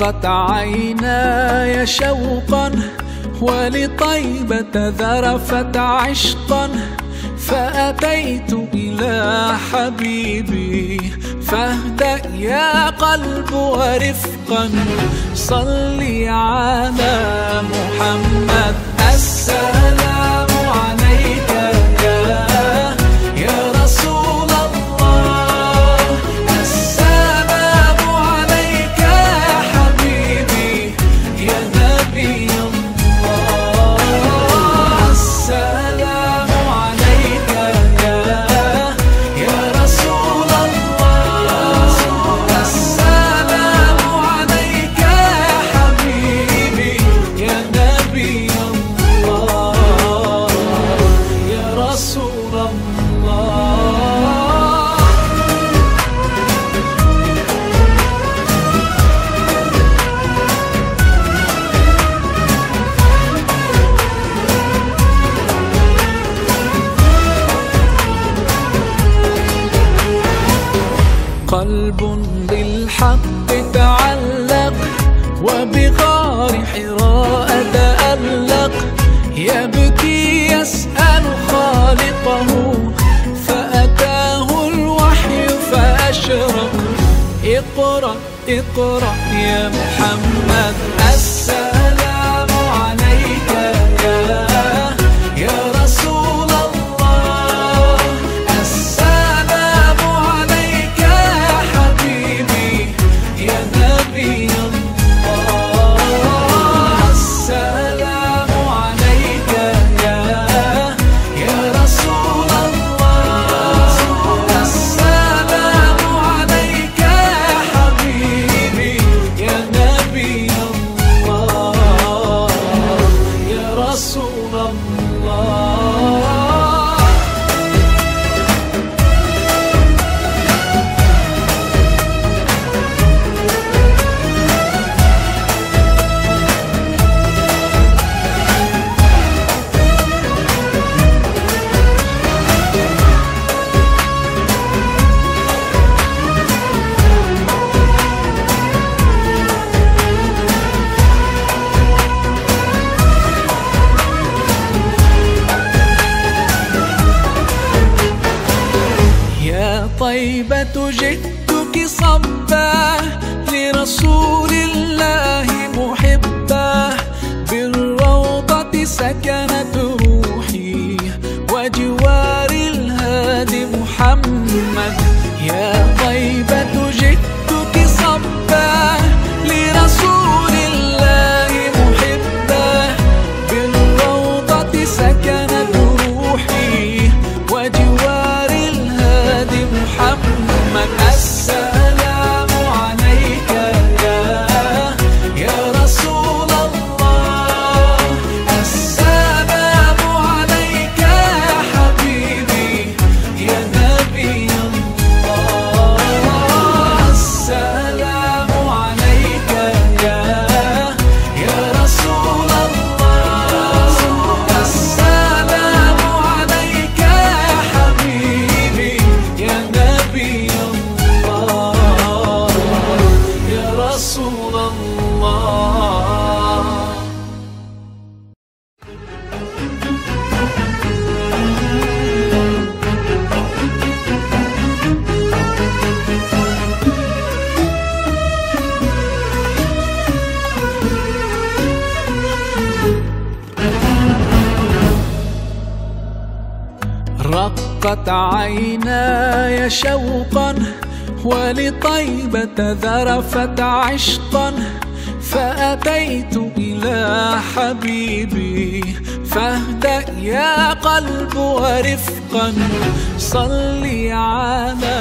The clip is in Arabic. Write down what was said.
رقت عيناي شوقا ولطيبة ذرفت عشقا، فأتيت إلى حبيبي فاهدأ يا قلب ورفقا. صلي على محمد السلام عليك يا رسول الله، السلام عليك يا حبيبي يا نبي الله، السلام عليك يا رسول الله، السلام عليك يا حبيبي يا نبي الله يا رسول الله. قلب بالحق تعلق وبغار حراء تألق، يبكي يسأل خالقه فأتاه الوحي فأشرق. اقرأ اقرأ يا محمد السلام عليك يا رسول الله، السلام عليك يا حبيبي يا نبي الله، السلام عليك يا رسول الله، السلام عليك يا حبيبي يا نبي الله يا رسول الله. يا طيبة جئتك صبا لرسول الله محبا، بالروضة سكنت روحي وجوار الهادي محمد. يا طيبة جئتك صبا لرسول الله محبا، بالروضة سكنت روحي وجوار الهادي محمد. السلام عليك يا رسول الله، السلام عليك يا حبيبي يا نبي الله، السلام عليك يا رسول الله، السلام عليك يا حبيبي يا نبي الله يا رسول الله. رقت عيناي شوقا ولطيبة ذرفت عشقا، فأتيت إلى حبيبي فاهدأ يا قلب ورفقا. صلي على